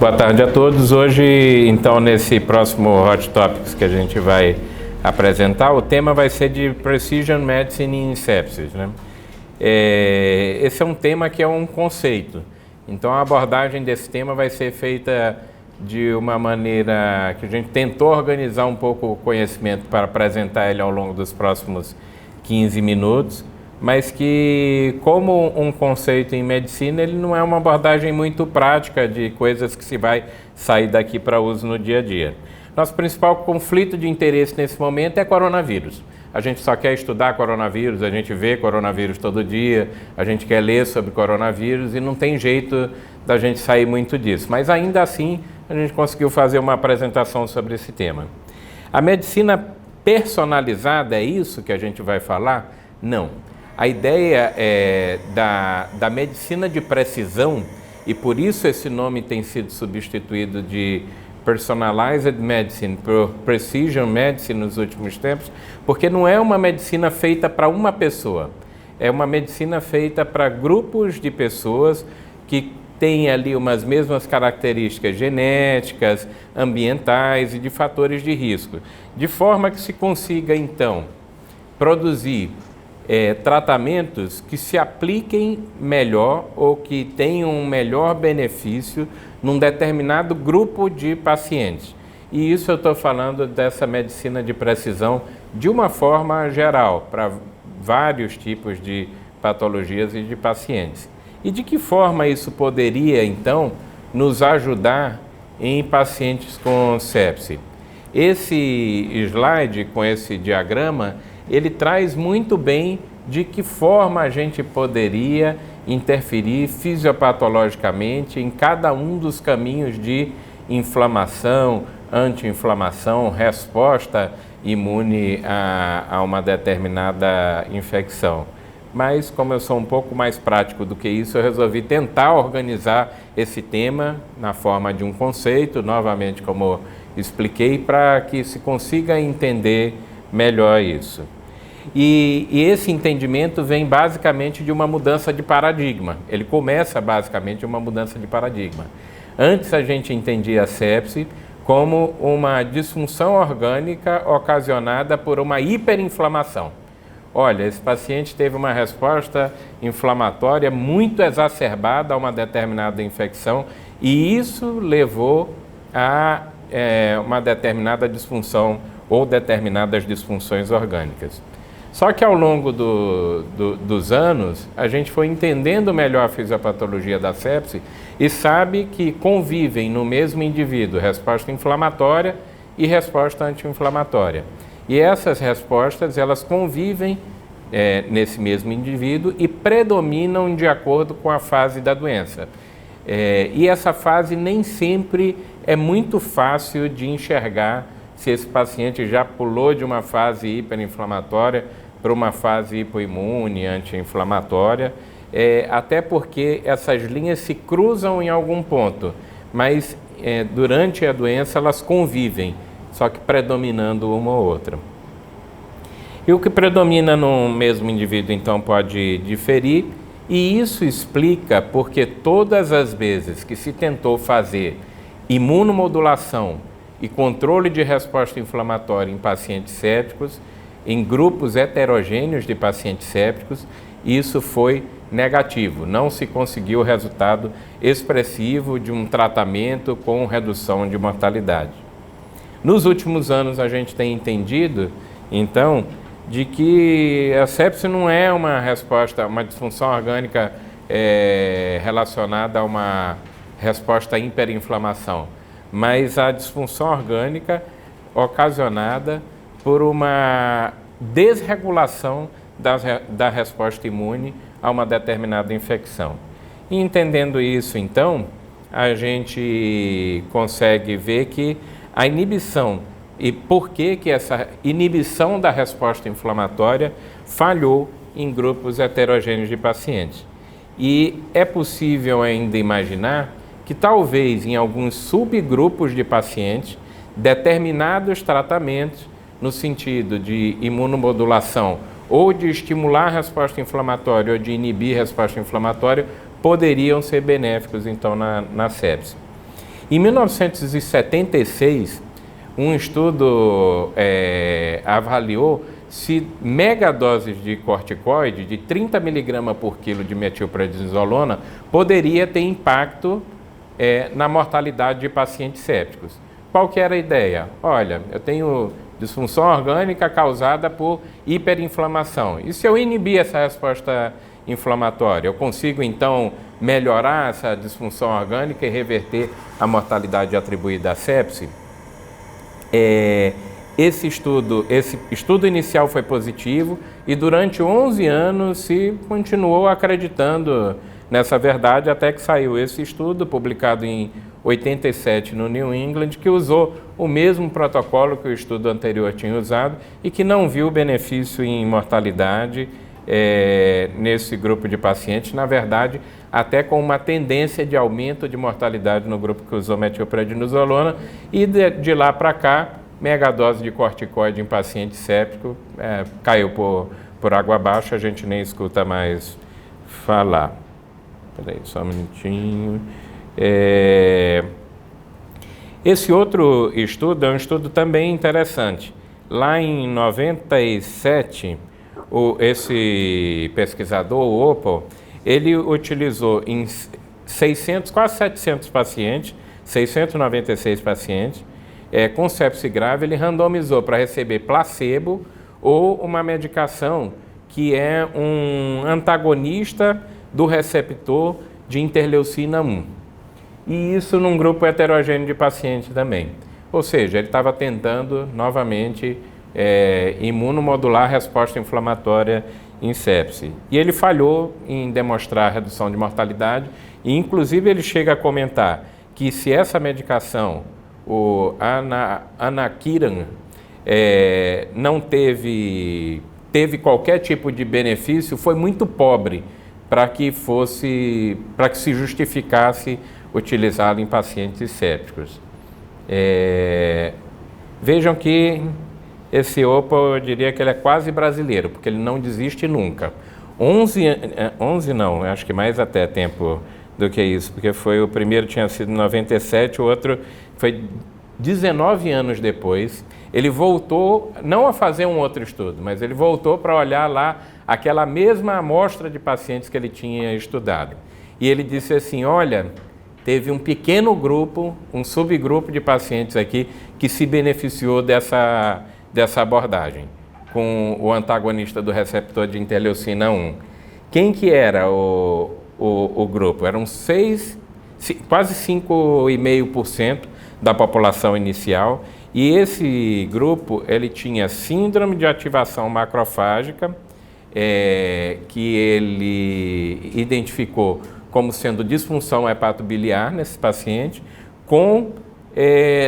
boa tarde a todos. Hoje, então, nesse próximo Hot Topics que a gente vai apresentar, o tema vai ser de Precision Medicine in Sepsis, né? Esse é um tema que é um conceito. Então, a abordagem desse tema vai ser feita de uma maneira que a gente tentou organizar um pouco o conhecimento para apresentar ele ao longo dos próximos 15 minutos, mas que, como um conceito em medicina, ele não é uma abordagem muito prática de coisas que se vai sair daqui para uso no dia a dia. Nosso principal conflito de interesse nesse momento é coronavírus. A gente só quer estudar coronavírus, a gente vê coronavírus todo dia, a gente quer ler sobre coronavírus e não tem jeito da gente sair muito disso. Mas ainda assim, a gente conseguiu fazer uma apresentação sobre esse tema. A medicina personalizada é isso que a gente vai falar? Não. A ideia da medicina de precisão, e por isso esse nome tem sido substituído de Personalized Medicine por Precision Medicine nos últimos tempos, porque não é uma medicina feita para uma pessoa, é uma medicina feita para grupos de pessoas que têm ali umas mesmas características genéticas, ambientais e de fatores de risco, de forma que se consiga então produzir tratamentos que se apliquem melhor ou que tenham um melhor benefício num determinado grupo de pacientes. E isso eu estou falando dessa medicina de precisão de uma forma geral, para vários tipos de patologias e de pacientes. E de que forma isso poderia, então, nos ajudar em pacientes com sepse? Esse slide, com esse diagrama, ele traz muito bem de que forma a gente poderia interferir fisiopatologicamente em cada um dos caminhos de inflamação, anti-inflamação, resposta imune a uma determinada infecção. Mas, como eu sou um pouco mais prático do que isso, eu resolvi tentar organizar esse tema na forma de um conceito, novamente, como expliquei, para que se consiga entender melhor isso. E esse entendimento vem basicamente de uma mudança de paradigma. Ele começa basicamente de uma mudança de paradigma. Antes a gente entendia a sepse como uma disfunção orgânica ocasionada por uma hiperinflamação. Olha, esse paciente teve uma resposta inflamatória muito exacerbada a uma determinada infecção e isso levou a uma determinada disfunção ou determinadas disfunções orgânicas. Só que ao longo dos anos, a gente foi entendendo melhor a fisiopatologia da sepse e sabe que convivem no mesmo indivíduo resposta inflamatória e resposta anti-inflamatória. E essas respostas, elas convivem nesse mesmo indivíduo e predominam de acordo com a fase da doença. E essa fase nem sempre é muito fácil de enxergar se esse paciente já pulou de uma fase hiperinflamatória para uma fase hipoimune, anti-inflamatória, até porque essas linhas se cruzam em algum ponto, mas durante a doença elas convivem, só que predominando uma ou outra. E o que predomina no mesmo indivíduo, então, pode diferir, e isso explica porque todas as vezes que se tentou fazer imunomodulação e controle de resposta inflamatória em pacientes sépticos, em grupos heterogêneos de pacientes sépticos, isso foi negativo. Não se conseguiu o resultado expressivo de um tratamento com redução de mortalidade. Nos últimos anos, a gente tem entendido, então, de que a sepse não é uma resposta, uma disfunção orgânica relacionada a uma resposta à hiperinflamação, mas a disfunção orgânica ocasionada por uma desregulação da resposta imune a uma determinada infecção. E entendendo isso, então, a gente consegue ver que a inibição e por que essa inibição da resposta inflamatória falhou em grupos heterogêneos de pacientes. E é possível ainda imaginar que talvez em alguns subgrupos de pacientes, determinados tratamentos no sentido de imunomodulação ou de estimular a resposta inflamatória ou de inibir a resposta inflamatória poderiam ser benéficos então na sepse. Em 1976, um estudo avaliou se megadoses de corticoide, de 30 mg por quilo de metilprednisolona, poderia ter impacto na mortalidade de pacientes sépticos. Qual que era a ideia? Olha, eu tenho disfunção orgânica causada por hiperinflamação. E se eu inibir essa resposta inflamatória, eu consigo então melhorar essa disfunção orgânica e reverter a mortalidade atribuída à sepse? Esse estudo inicial foi positivo e durante 11 anos se continuou acreditando nessa verdade até que saiu esse estudo, publicado em 87 no New England, que usou o mesmo protocolo que o estudo anterior tinha usado e que não viu benefício em mortalidade nesse grupo de pacientes, na verdade, até com uma tendência de aumento de mortalidade no grupo que usou metilprednisolona, e de lá para cá, megadose de corticoide em paciente séptico caiu por água abaixo, a gente nem escuta mais falar. Espera aí, só um minutinho. Esse outro estudo é um estudo também interessante. Lá em 97, esse pesquisador, o Opel, ele utilizou em 600, quase 700 pacientes, 696 pacientes, com sepse grave, ele randomizou para receber placebo ou uma medicação que é um antagonista do receptor de interleucina 1. E isso num grupo heterogêneo de pacientes também. Ou seja, ele estava tentando novamente imunomodular a resposta inflamatória em sepse. E ele falhou em demonstrar a redução de mortalidade e, inclusive, ele chega a comentar que se essa medicação, o anakinra, não teve qualquer tipo de benefício, foi muito pobre para que se justificasse utilizá-lo em pacientes sépticos. Vejam que esse Opel, eu diria que ele é quase brasileiro, porque ele não desiste nunca. 11 não, acho que mais até tempo do que isso, porque o primeiro tinha sido em 97, o outro foi 19 anos depois. Ele voltou, não a fazer um outro estudo, mas ele voltou para olhar lá aquela mesma amostra de pacientes que ele tinha estudado. E ele disse assim, olha, teve um pequeno grupo, um subgrupo de pacientes aqui que se beneficiou dessa abordagem, com o antagonista do receptor de interleucina 1. Quem que era o grupo? Eram quase 5,5% da população inicial, e esse grupo ele tinha síndrome de ativação macrofágica, que ele identificou como sendo disfunção hepatobiliar nesse paciente, com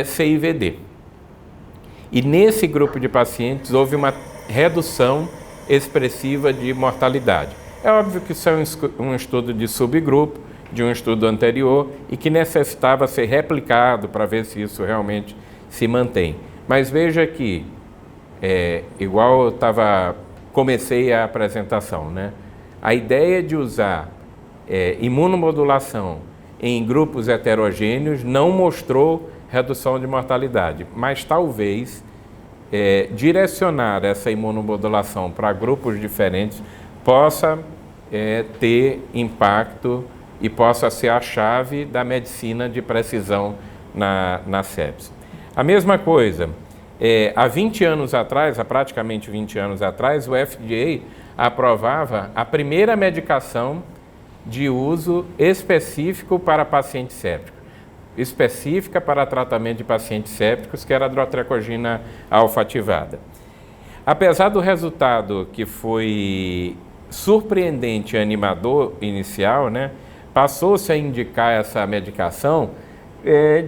CIVD. E nesse grupo de pacientes houve uma redução expressiva de mortalidade. É óbvio que isso é um estudo de subgrupo, de um estudo anterior, e que necessitava ser replicado para ver se isso realmente se mantém. Mas veja que, igual eu comecei a apresentação, né? A ideia de usar imunomodulação em grupos heterogêneos não mostrou redução de mortalidade, mas talvez direcionar essa imunomodulação para grupos diferentes possa ter impacto e possa ser a chave da medicina de precisão na sepse. A mesma coisa, há 20 anos atrás, há praticamente 20 anos atrás, o FDA aprovava a primeira medicação de uso específico para pacientes sépticos, específica para tratamento de pacientes sépticos, que era a drotrecogina alfa ativada. Apesar do resultado que foi surpreendente e animador inicial, né, passou-se a indicar essa medicação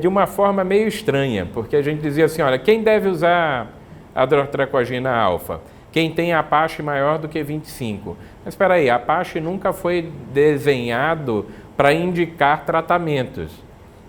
de uma forma meio estranha, porque a gente dizia assim, olha, quem deve usar a drotrecogina alfa? Quem tem Apache maior do que 25. Mas espera aí, Apache nunca foi desenhado para indicar tratamentos.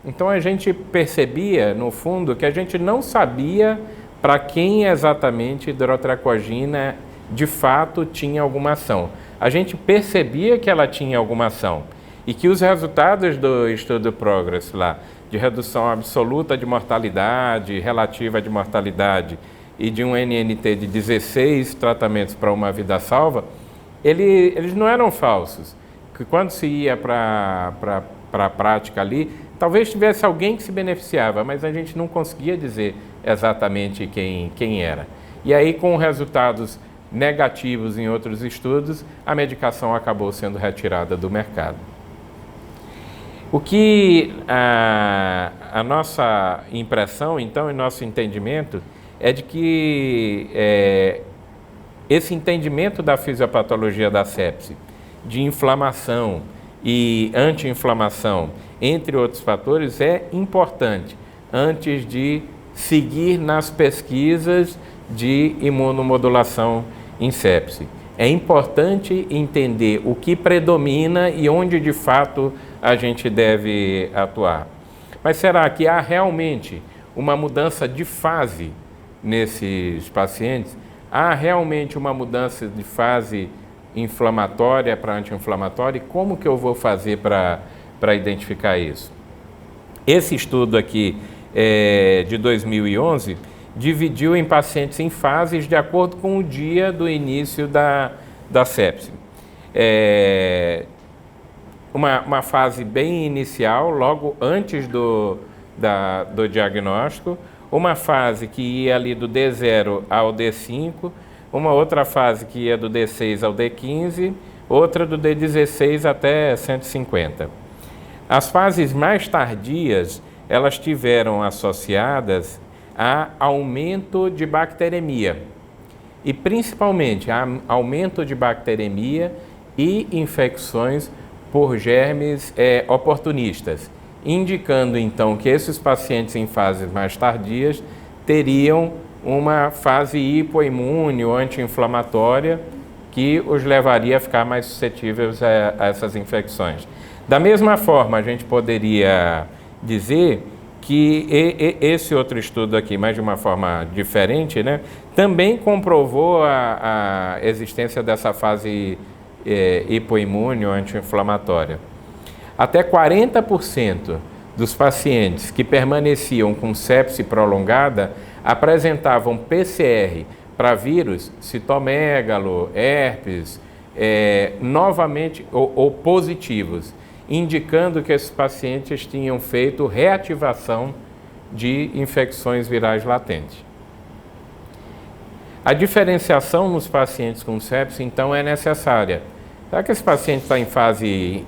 Então a gente percebia, no fundo, que a gente não sabia para quem exatamente drotrecogina de fato tinha alguma ação. A gente percebia que ela tinha alguma ação e que os resultados do estudo Progress lá de redução absoluta de mortalidade, relativa de mortalidade, e de um NNT de 16 tratamentos para uma vida salva, eles não eram falsos. Que quando se ia para a prática ali, talvez tivesse alguém que se beneficiava, mas a gente não conseguia dizer exatamente quem era. E aí, com resultados negativos em outros estudos, a medicação acabou sendo retirada do mercado. O que a nossa impressão, então, e nosso entendimento, é de que esse entendimento da fisiopatologia da sepse, de inflamação e anti-inflamação, entre outros fatores, é importante antes de seguir nas pesquisas de imunomodulação em sepse. É importante entender o que predomina e onde de fato a gente deve atuar. Mas será que há realmente uma mudança de fase nesses pacientes? Há realmente uma mudança de fase inflamatória para anti-inflamatória? E como que eu vou fazer para identificar isso? Esse estudo aqui de 2011 dividiu em pacientes em fases de acordo com o dia do início da sepse. Uma fase bem inicial, logo antes do diagnóstico, uma fase que ia ali do D0 ao D5, uma outra fase que ia do D6 ao D15, outra do D16 até 150. As fases mais tardias, elas tiveram associadas a aumento de bacteremia, e principalmente a aumento de bacteremia e infecções por germes oportunistas, indicando então que esses pacientes em fases mais tardias teriam uma fase hipoimune ou anti-inflamatória que os levaria a ficar mais suscetíveis a essas infecções. Da mesma forma, a gente poderia dizer que esse outro estudo aqui, mas de uma forma diferente, né, também comprovou a existência dessa fase hipoimune ou anti-inflamatória. Até 40% dos pacientes que permaneciam com sepse prolongada apresentavam PCR para vírus, citomegalo, herpes, novamente ou positivos, indicando que esses pacientes tinham feito reativação de infecções virais latentes. A diferenciação nos pacientes com sepse, então, é necessária. Será que esse paciente está em fase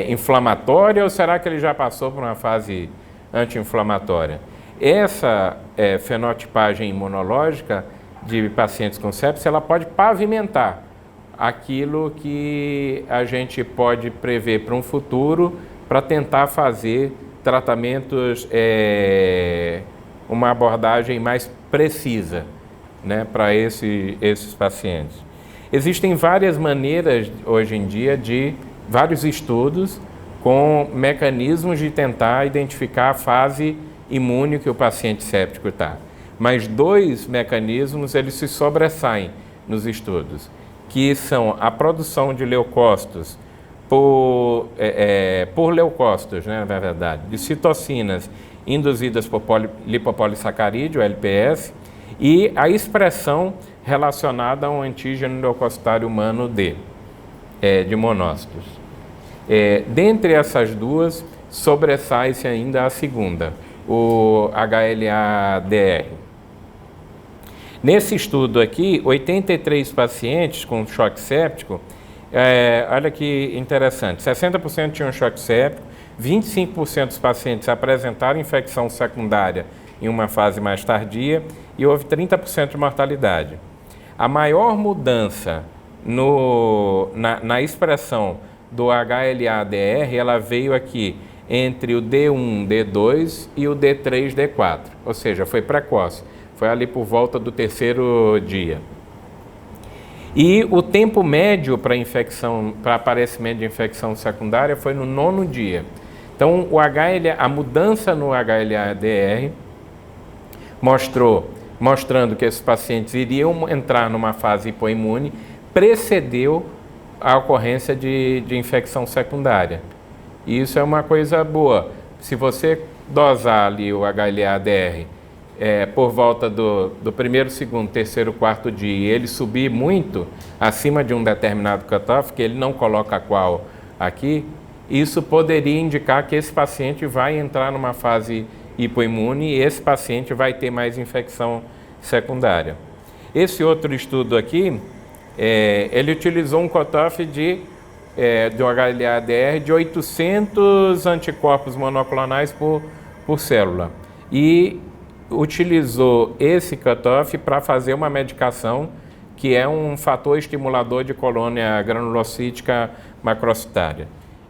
inflamatória ou será que ele já passou por uma fase anti-inflamatória? Essa fenotipagem imunológica de pacientes com sepse, ela pode pavimentar aquilo que a gente pode prever para um futuro para tentar fazer tratamentos, uma abordagem mais precisa, né, para esses pacientes. Existem várias maneiras hoje em dia vários estudos com mecanismos de tentar identificar a fase imune que o paciente séptico está. Mas dois mecanismos eles se sobressaem nos estudos, que são a produção de leucócitos por leucócitos, né, na verdade, de citocinas induzidas por lipopolissacarídeo, LPS, e a expressão relacionada a um antígeno leucocitário humano D, de monócitos. Dentre essas duas, sobressai-se ainda a segunda, o HLA-DR. Nesse estudo aqui, 83 pacientes com choque séptico, olha que interessante, 60% tinham choque séptico, 25% dos pacientes apresentaram infecção secundária em uma fase mais tardia e houve 30% de mortalidade. A maior mudança na expressão do HLA-DR, ela veio aqui entre o D1, D2 e o D3, D4, ou seja, foi precoce, foi ali por volta do terceiro dia. E o tempo médio para aparecimento de infecção secundária foi no 9º dia. Então, a mudança no HLA-DR mostrando que esses pacientes iriam entrar numa fase hipoimune, precedeu a ocorrência de infecção secundária. E isso é uma coisa boa, se você dosar ali o HLA-DR por volta do primeiro, segundo, terceiro, quarto dia, e ele subir muito acima de um determinado cutoff, que ele não coloca qual aqui, isso poderia indicar que esse paciente vai entrar numa fase hipoimune e esse paciente vai ter mais infecção secundária. Esse outro estudo aqui, ele utilizou um cutoff do HLA-DR de 800 anticorpos monoclonais por célula e utilizou esse cutoff para fazer uma medicação que é um fator estimulador de colônia granulocítica macrocitária.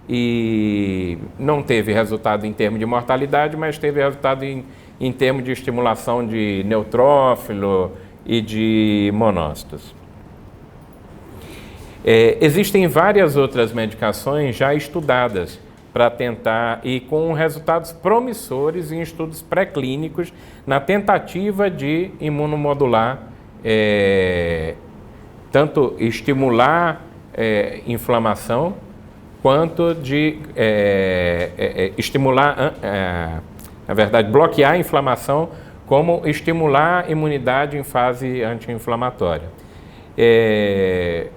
E não teve resultado em termos de mortalidade, mas teve resultado em termos de estimulação de neutrófilo e de monócitos. Existem várias outras medicações já estudadas para tentar, e com resultados promissores em estudos pré-clínicos, na tentativa de imunomodular, tanto estimular inflamação, quanto de estimular, na verdade, bloquear a inflamação, como estimular a imunidade em fase anti-inflamatória.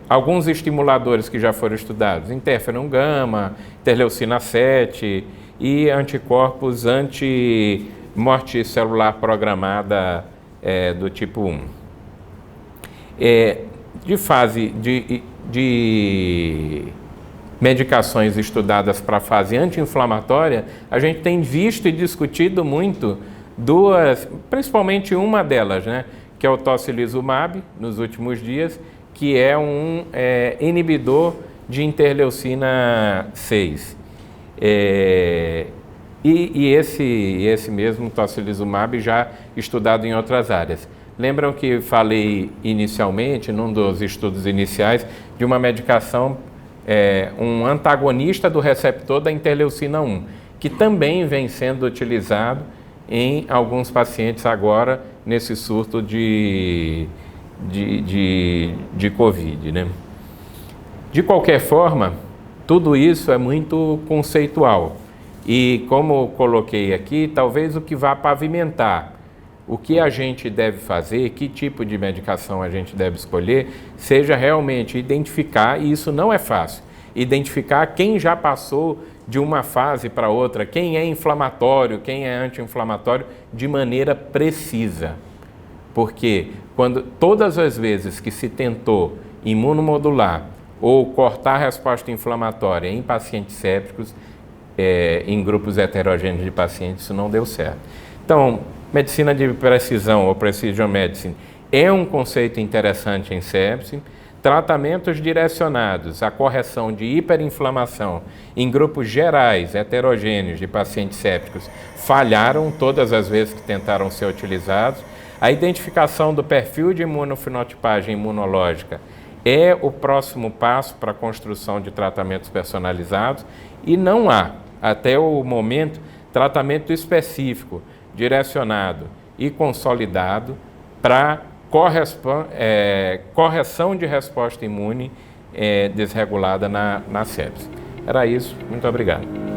Alguns estimuladores que já foram estudados, interferon gama, interleucina 7 e anticorpos anti-morte celular programada do tipo 1. De fase de medicações estudadas para a fase anti-inflamatória, a gente tem visto e discutido muito duas, principalmente uma delas, né? Que é o tocilizumab, nos últimos dias, que é um inibidor de interleucina 6. E esse mesmo tocilizumab já estudado em outras áreas. Lembram que falei inicialmente, num dos estudos iniciais, de uma medicação, um antagonista do receptor da interleucina 1, que também vem sendo utilizado em alguns pacientes agora, nesse surto de Covid, né? De qualquer forma, tudo isso é muito conceitual e, como coloquei aqui, talvez o que vá pavimentar o que a gente deve fazer, que tipo de medicação a gente deve escolher, seja realmente identificar, e isso não é fácil, identificar quem já passou de uma fase para outra, quem é inflamatório, quem é anti-inflamatório, de maneira precisa. Porque todas as vezes que se tentou imunomodular ou cortar a resposta inflamatória em pacientes sépticos, em grupos heterogêneos de pacientes, isso não deu certo. Então, medicina de precisão ou precision medicine é um conceito interessante em sepse. Tratamentos direcionados à correção de hiperinflamação em grupos gerais, heterogêneos de pacientes sépticos, falharam todas as vezes que tentaram ser utilizados. A identificação do perfil de imunofenotipagem imunológica é o próximo passo para a construção de tratamentos personalizados e não há, até o momento, tratamento específico, direcionado e consolidado para correção de resposta imune desregulada na sepse. Era isso. Muito obrigado.